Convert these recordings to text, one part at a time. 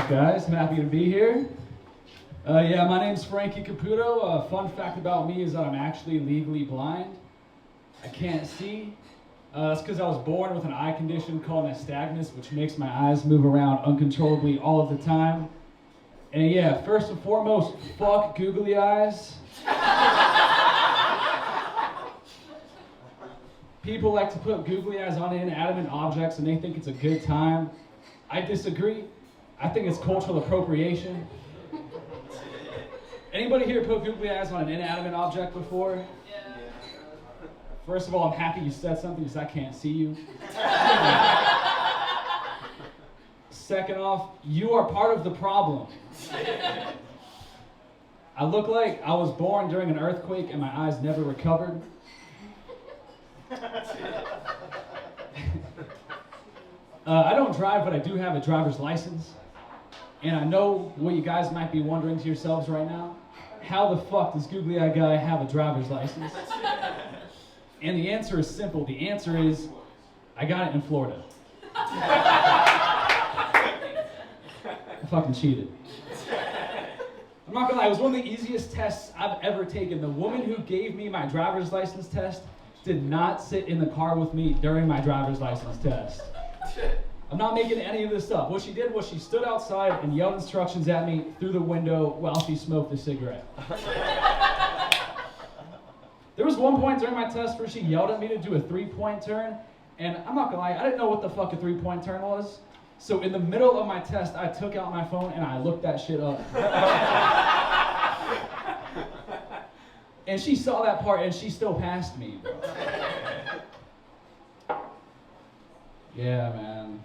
guys. I'm happy to be here. Yeah, my name's Frankie Caputo. Fun fact about me is that I'm actually legally blind. I can't see. That's because I was born with an eye condition called nystagmus, which makes my eyes move around uncontrollably all of the time. And yeah, first and foremost, fuck googly eyes. People like to put googly eyes on inanimate objects and they think it's a good time. I disagree. I think it's cultural appropriation. Anybody here put googly eyes on an inanimate object before? Yeah. First of all, I'm happy you said something because I can't see you. Second off, you are part of the problem. I look like I was born during an earthquake and my eyes never recovered. I don't drive, but I do have a driver's license. And I know what you guys might be wondering to yourselves right now. How the fuck does Googly Eye Guy have a driver's license? And the answer is simple. The answer is, I got it in Florida. I fucking cheated. I'm not gonna lie, it was one of the easiest tests I've ever taken. The woman who gave me my driver's license test did not sit in the car with me during my driver's license test. I'm not making any of this up. What she did was she stood outside and yelled instructions at me through the window while she smoked a cigarette. There was one point during my test where she yelled at me to do a three-point turn, and I'm not gonna lie, I didn't know what the fuck a three-point turn was. So in the middle of my test, I took out my phone and I looked that shit up. And she saw that part and she still passed me, bro. Yeah, man.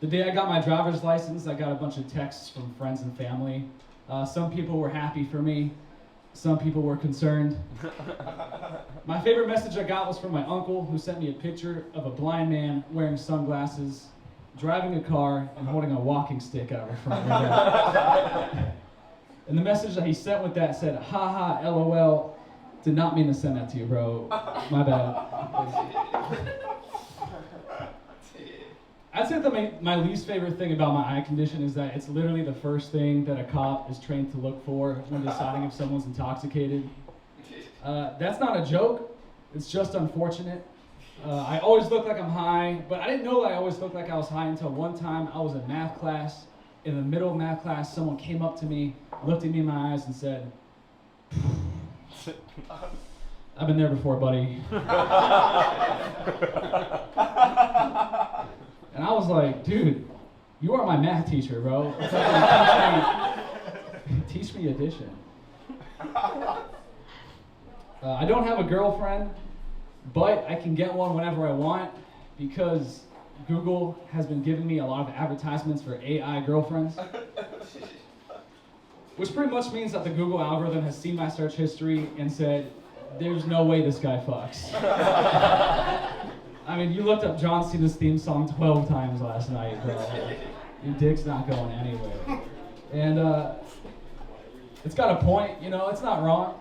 The day I got my driver's license, I got a bunch of texts from friends and family. Some people were happy for me. Some people were concerned. My favorite message I got was from my uncle, who sent me a picture of a blind man wearing sunglasses, driving a car, and holding a walking stick out of a front window. And the message that he sent with that said, "Haha, LOL, did not mean to send that to you, bro. My bad." I'd say that my least favorite thing about my eye condition is that it's literally the first thing that a cop is trained to look for when deciding if someone's intoxicated. That's not a joke, it's just unfortunate. I always look like I'm high, but I didn't know that I always looked like I was high until one time I was in math class. In the middle of math class, someone came up to me, looked at me in my eyes and said, "I've been there before, buddy." And I was like, "Dude, you are my math teacher, bro. Teach me addition." I don't have a girlfriend, but I can get one whenever I want because Google has been giving me a lot of advertisements for AI girlfriends. Which pretty much means that the Google algorithm has seen my search history and said, "There's no way this guy fucks." I mean, you looked up John Cena's theme song 12 times last night, bro. Your dick's not going anywhere. And it's got a point, you know, it's not wrong.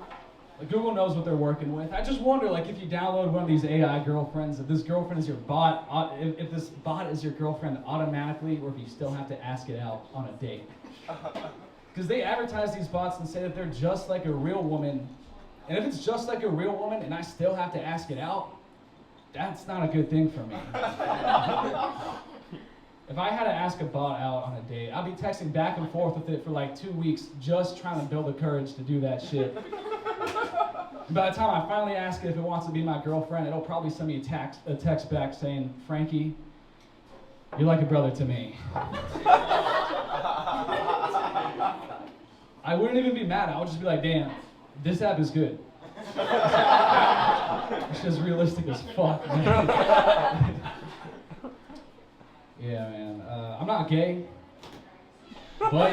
Like, Google knows what they're working with. I just wonder, like, if you download one of these AI girlfriends, if this girlfriend is your bot, if this bot is your girlfriend automatically, or if you still have to ask it out on a date. Because they advertise these bots and say that they're just like a real woman. And if it's just like a real woman and I still have to ask it out, that's not a good thing for me. If I had to ask a bot out on a date, I'd be texting back and forth with it for like 2 weeks just trying to build the courage to do that shit. By the time I finally ask it if it wants to be my girlfriend, it'll probably send me a text back saying, "Frankie, you're like a brother to me." I wouldn't even be mad. I would just be like, "Damn, this app is good." It's just realistic as fuck, man. Yeah, man. I'm not gay, but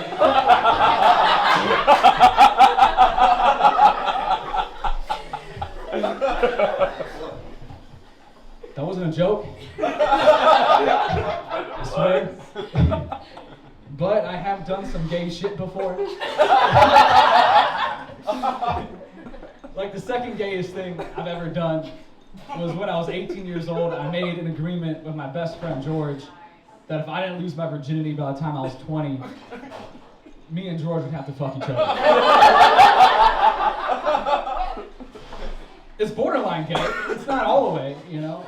that wasn't a joke. I swear. But I have done some gay shit before. Like, the second gayest thing I've ever done was when I was 18 years old. I made an agreement with my best friend George that if I didn't lose my virginity by the time I was 20, me and George would have to fuck each other. It's borderline gay. It's not all the way, you know.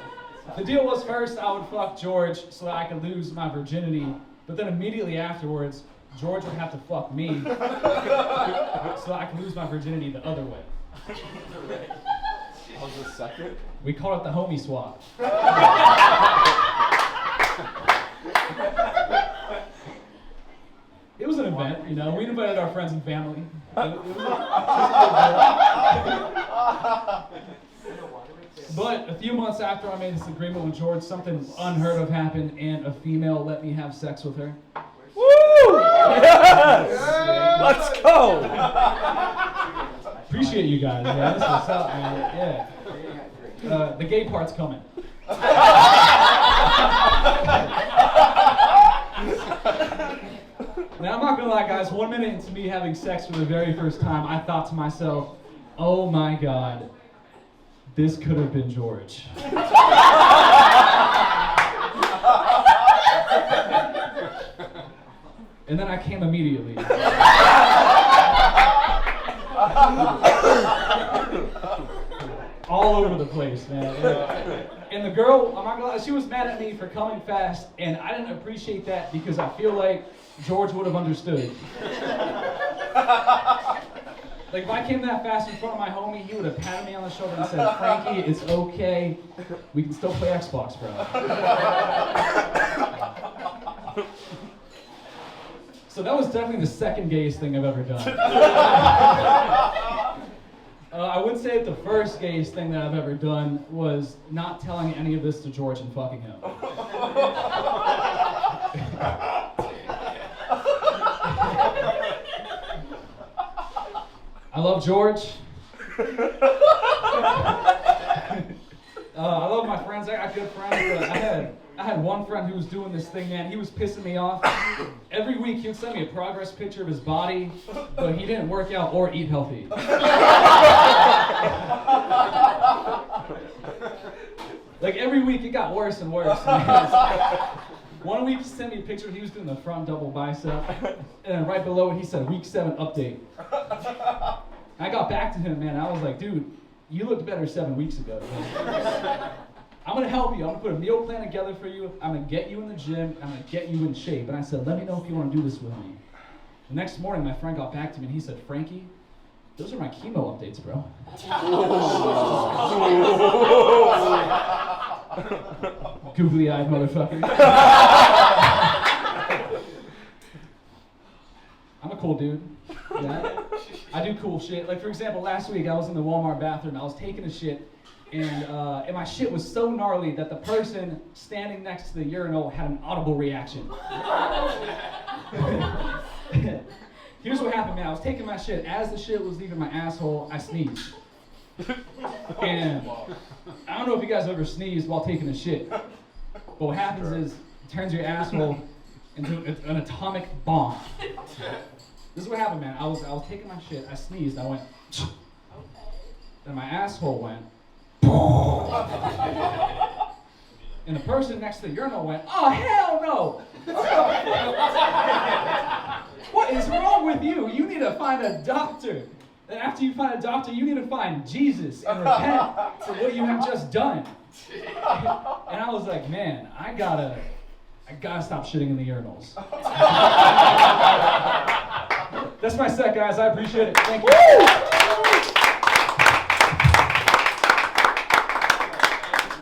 The deal was first I would fuck George so that I could lose my virginity, but then immediately afterwards, George would have to fuck me so that I could lose my virginity the other way. How's the second? We call it the homie swap. It was an event, you know. We invited our friends and family. But a few months after I made this agreement with George, something unheard of happened, and a female let me have sex with her. Woo! Yes! Let's go! Appreciate you guys, man. This is what's up, man. Yeah. The gay part's coming. Now, I'm not gonna lie, guys. 1 minute into me having sex for the very first time, I thought to myself, oh my God, this could have been George. And then I came immediately. All over the place, man. And the girl, I'm not gonna lie, she was mad at me for coming fast, and I didn't appreciate that because I feel like George would have understood. Like, if I came that fast in front of my homie, he would have patted me on the shoulder and said, Frankie, it's okay. We can still play Xbox, bro. So that was definitely the second gayest thing I've ever done. I would say that the first gayest thing that I've ever done was not telling any of this to George and fucking him. I love George. I love my friends. I got good friends, but I had one friend who was doing this thing, man. He was pissing me off. Every week he would send me a progress picture of his body, but he didn't work out or eat healthy. Like, every week it got worse and worse. One week he sent me a picture, he was doing the front double bicep, and then right below it he said, week 7 update. I got back to him, man. I was like, dude, you looked better 7 weeks ago. I'm gonna help you. I'm gonna put a meal plan together for you. I'm gonna get you in the gym. I'm gonna get you in shape. And I said, let me know if you want to do this with me. The next morning, my friend got back to me and he said, Frankie, those are my chemo updates, bro. Googly-eyed motherfucker. I'm a cool dude. Yeah. I do cool shit. Like, for example, last week I was in the Walmart bathroom. I was taking a shit, and my shit was so gnarly that the person standing next to the urinal had an audible reaction. Here's what happened, man. I was taking my shit. As the shit was leaving my asshole, I sneezed. And I don't know if you guys ever sneezed while taking a shit, but what happens is it turns your asshole into an atomic bomb. This is what happened, man. I was taking my shit. I sneezed. I went, and my asshole went, and the person next to the urinal went, oh, hell no! What is wrong with you? You need to find a doctor. And after you find a doctor, you need to find Jesus and repent for what you have just done. And I was like, man, I gotta stop shitting in the urinals. That's my set, guys. I appreciate it. Thank you.